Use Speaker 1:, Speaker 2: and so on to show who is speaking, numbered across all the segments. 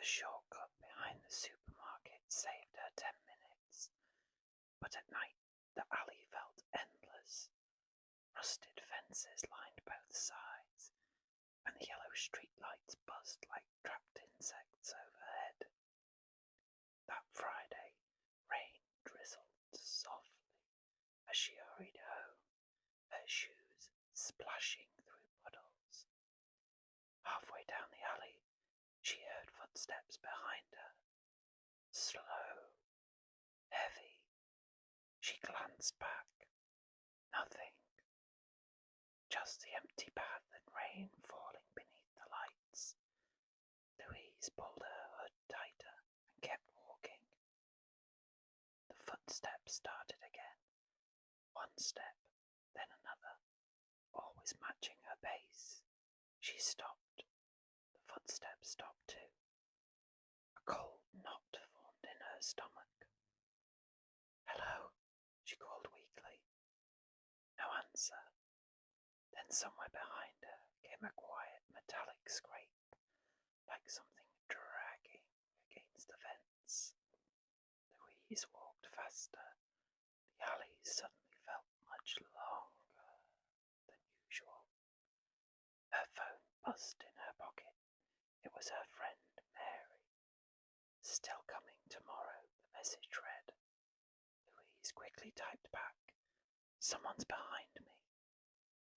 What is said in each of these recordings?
Speaker 1: shortcut behind the supermarket saved her 10 minutes, but at night the alley felt endless. Rusted fences lined both sides, and the yellow streetlights buzzed like trapped insects overhead. That Friday, rain drizzled softly as she hurried home, her shoes splashing through puddles. Halfway down the alley, she heard footsteps behind her. Slow, heavy. She glanced back. Nothing. Just the empty path and rain falling beneath the lights. Louise pulled her hood tighter and kept walking. The footsteps started again. One step, then another, always matching her pace. She stopped. The footsteps stopped too. A cold knot formed in her stomach. "Hello," she called weakly. No answer. Then somewhere behind her came a quiet metallic scrape, like something dragging against the fence. Louise walked faster. The alley suddenly felt much longer than usual. Her phone buzzed in her pocket. It was her friend Mary. "Still coming tomorrow," the message read. Louise quickly typed back, "Someone's behind me."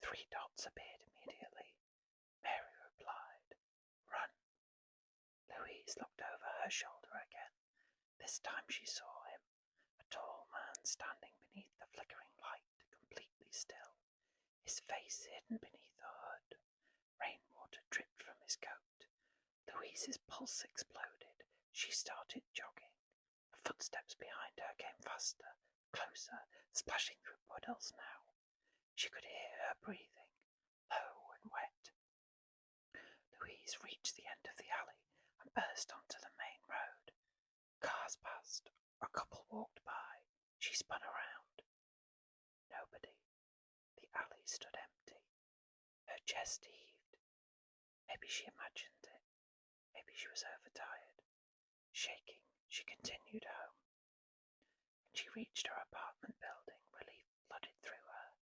Speaker 1: 3 dots appeared immediately. Mary replied, "Run." Louise looked over her shoulder again. This time she saw him, a tall man standing beneath the flickering light, completely still, his face hidden beneath the hood. Rainwater dripped from his coat. Louise's pulse exploded. She started jogging. The footsteps behind her came faster, closer, splashing through puddles now. She could hear her breathing, low and wet. Louise reached the end of the alley and burst onto the main road. Cars passed. A couple walked by. She spun around. Nobody. The alley stood empty. Her chest heaved. Maybe she imagined it. Maybe she was overtired. Shaking, she continued home. When she reached her apartment building, relief flooded through her.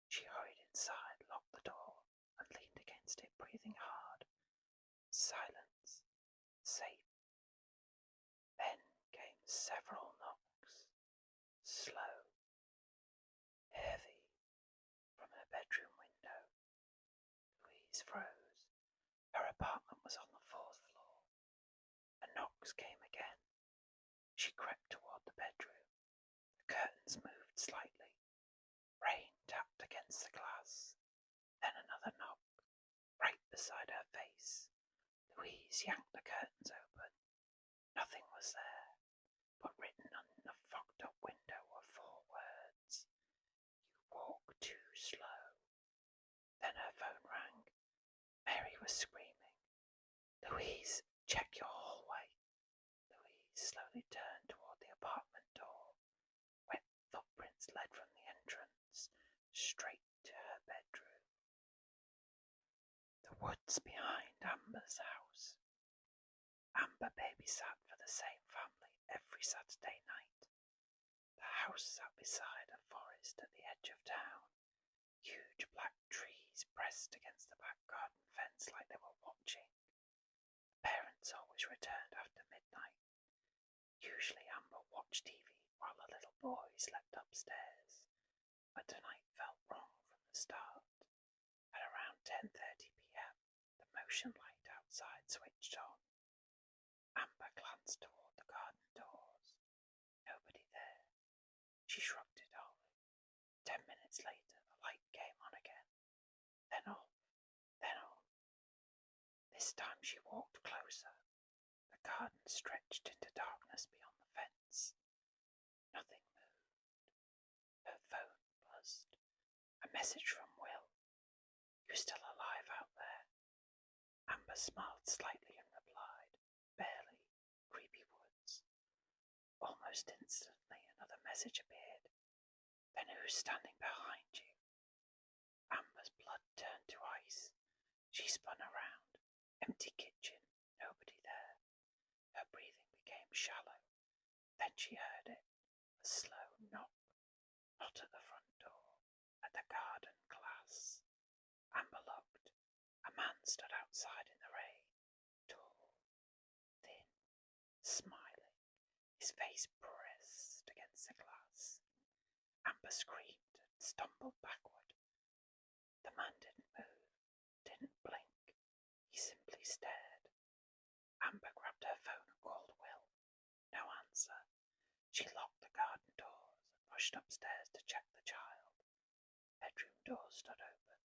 Speaker 1: She hurried inside, locked the door, and leaned against it, breathing hard. Silence. Safe. Then came several knocks. Slow. Heavy. From her bedroom window. Louise froze. Her apartment was on the 4th floor. The knocks came again. She crept toward the bedroom. The curtains moved slightly. Rain tapped against the glass. Then another knock, right beside her face. Louise yanked the curtains open. Nothing was there, but written on the fogged-up window were 4 words. "You walk too slow." Then her phone rang. Mary was screaming, "Louise, check your hallway." Louise slowly turned toward the apartment door. Wet footprints led from the entrance straight to her bedroom. The woods behind Amber's house. Amber babysat for the same family every Saturday night. The house sat beside a forest at the edge of town. Huge black trees pressed against the back garden fence like they were watching. The parents always returned after midnight. Usually Amber watched TV while the little boy slept upstairs, but tonight felt wrong from the start. At around 10:30 p.m, the motion light outside switched on. Amber glanced toward the garden doors. Nobody there. She shrugged it off. 10 minutes later, the light came on again. Then off, then on. This time she walked closer. The garden stretched into darkness beyond the fence. Nothing moved. Her phone buzzed. A message from Will. "You still alive out there?" Amber smiled slightly and replied, "Barely. Creepy woods." Almost instantly another message appeared. "Then who's standing behind you?" Amber's blood turned to ice. She spun around. Empty kitchen. Nobody there. shallow. Then she heard it, a slow knock, not at the front door, at the garden glass. Amber looked. A man stood outside in the rain, tall, thin, smiling, his face pressed against the glass. Amber screamed and stumbled backward. The man didn't move, didn't blink. He simply stared. Amber grabbed her phone and called Will. No answer. She locked the garden doors and rushed upstairs to check the child. Bedroom door stood open.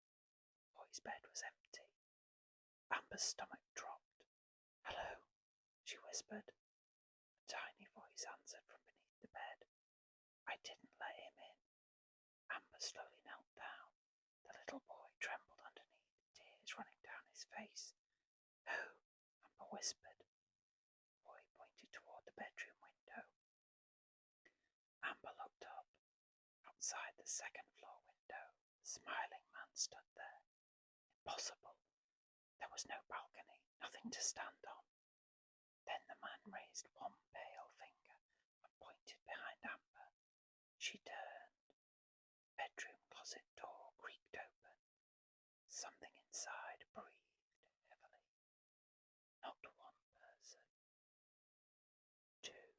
Speaker 1: The boy's bed was empty. Amber's stomach dropped. "Hello," she whispered. A tiny voice answered from beneath the bed. "I didn't let him in." Amber slowly knelt down. The little boy trembled underneath, tears running down his face. "Who?" Amber whispered. The boy pointed toward the bedroom window. Amber looked up. Outside the second-floor window, the smiling man stood there. Impossible. There was no balcony, nothing to stand on. Then the man raised one pale finger and pointed behind Amber. She turned. Bedroom closet door creaked open. Something inside breathed heavily. Not one person. Two.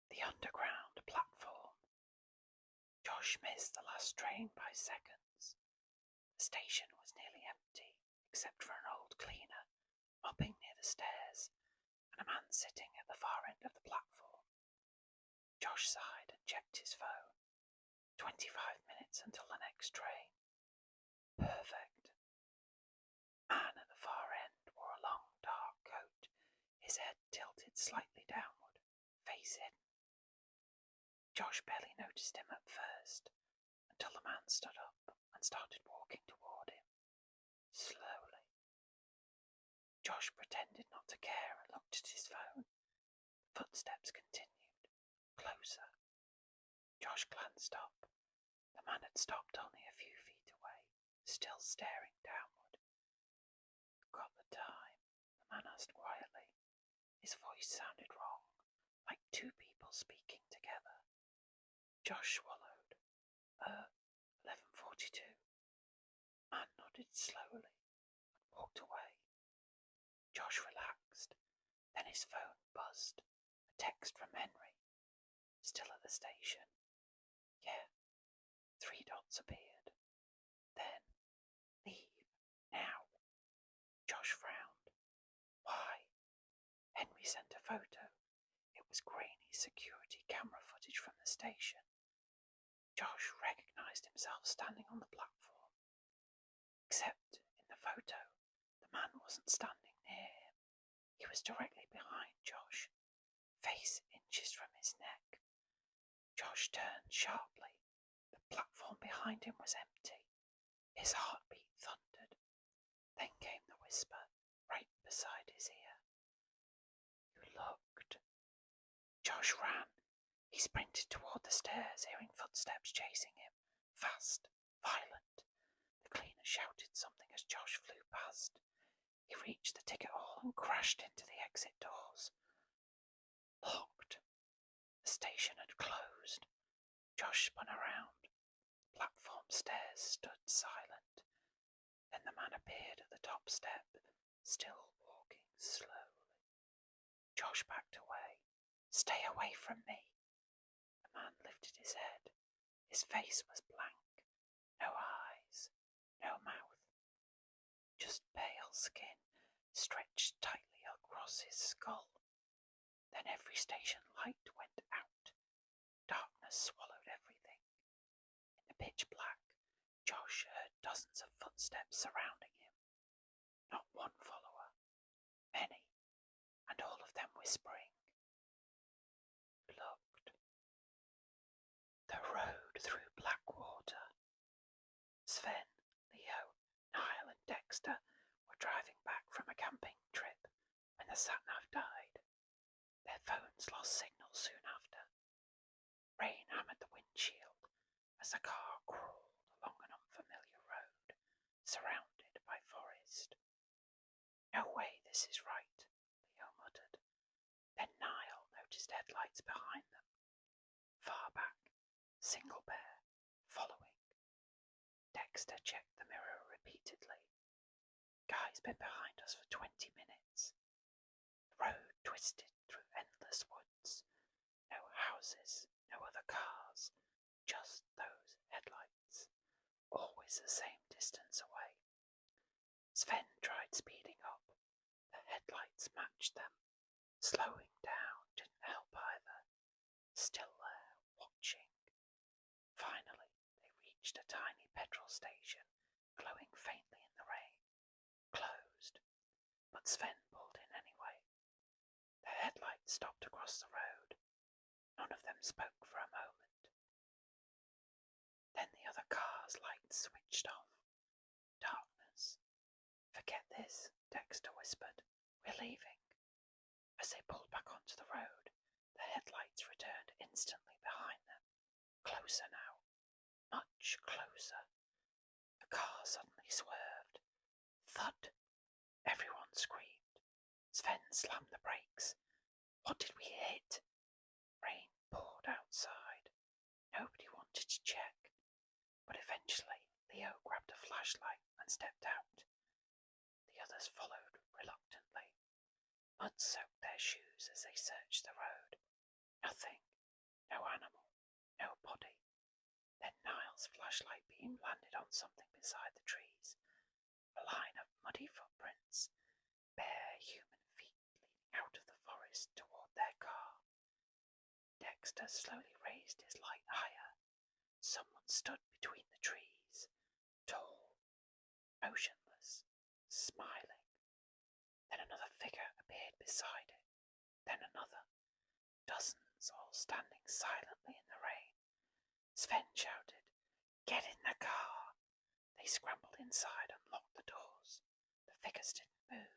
Speaker 1: The underground platform. Josh missed the last train by seconds. The station was nearly empty, except for an old cleaner mopping near the stairs and a man sitting at the far end of the platform. Josh sighed and checked his phone. 25 minutes until the next train. Perfect. The man at the far end wore a long, dark coat, his head tilted slightly downward, face hidden. Josh barely noticed him at first, until the man stood up and started walking toward him, slowly. Josh pretended not to care and looked at his phone. Footsteps continued, closer. Josh glanced up. The man had stopped only a few feet away, still staring downward. "Got the time?" the man asked quietly. His voice sounded wrong, like two people speaking together. Josh swallowed. 11:42. The man nodded slowly and walked away. Josh relaxed. Then his phone buzzed. A text from Henry. Still at the station. Yeah. 3 dots appeared. Then, leave, now. Josh frowned. Why? Henry sent a photo. It was grainy security camera footage from the station. Josh recognized himself standing on the platform. Except, in the photo, the man wasn't standing near him. He was directly behind Josh, face inches from his neck. Josh turned sharply. The platform behind him was empty. His heartbeat thundered. Then came the whisper, right beside his ear. "You looked." Josh ran. He sprinted toward the stairs, hearing footsteps chasing him. Fast, violent. The cleaner shouted something as Josh flew past. He reached the ticket hall and crashed into the exit doors. Locked. The station had closed. Josh spun around. The platform stairs stood silent. Then the man appeared at the top step, still walking slowly. Josh backed away. "Stay away from me." The man lifted his head. His face was blank. No eyes, no mouth. Just pale skin stretched tightly across his skull. Then every station light went out. Darkness swallowed everything. In the pitch black, Josh heard dozens of footsteps surrounding him. Not one follower. Many, and all of them whispering. Looked. The road through Blackwater. Sven, Leo, Niall and Dexter were driving back from a camping trip when the sat-nav died. Their phones lost signal soon after. Rain hammered the windshield as the car crawled along an unfamiliar road, surrounded by forest. "No way this is right," Leo muttered. confused headlights behind them. Far back, single pair, following. Dexter checked the mirror repeatedly. Guy's been behind us for 20 minutes. The road twisted through endless woods. No houses, no other cars, just those headlights, always the same distance away. Sven tried speeding up. The headlights matched them. Slowing down didn't help either. Still there, watching. Finally, they reached a tiny petrol station, glowing faintly in the rain. Closed, but Sven pulled in anyway. The headlights stopped across the road. None of them spoke for a moment. Then the other car's lights switched off. Darkness. Forget this, Dexter whispered. We're leaving. As they pulled back onto the road, the headlights returned instantly behind them. Closer now. Much closer. The car suddenly swerved. Thud! Everyone screamed. Sven slammed the brakes. What did we hit? Rain poured outside. Nobody wanted to check. But eventually, Leo grabbed a flashlight and stepped out. The others followed reluctantly. Mud soaked their shoes as they searched the road. Nothing. No animal. No body. Then Niall's flashlight beam landed on something beside the trees. A line of muddy footprints. Bare human feet leading out of the forest toward their car. Dexter slowly raised his light higher. Someone stood between the trees. Tall. Motionless. Smiling. Then another figure appeared beside it. Then another. Dozens all standing silently in the rain. Sven shouted, Get in the car! They scrambled inside and locked the doors. The figures didn't move,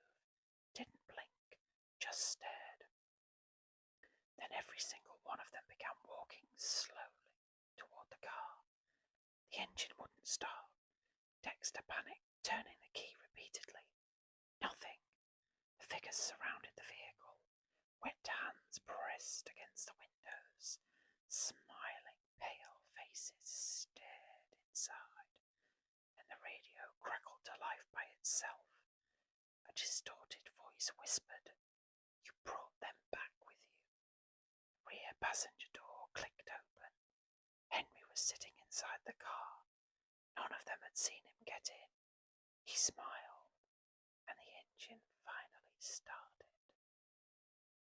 Speaker 1: didn't blink, just stared. Then every single one of them began walking slowly toward the car. The engine wouldn't start. Dexter panicked, turning the key repeatedly. Nothing. The figures surrounded the vehicle. Wet hands pressed against the windows. Smiling, pale faces stared inside, and the radio crackled to life by itself. A distorted voice whispered, You brought them back with you. The rear passenger door clicked open. Henry was sitting inside the car. None of them had seen him get in. He smiled, and the engine finally started.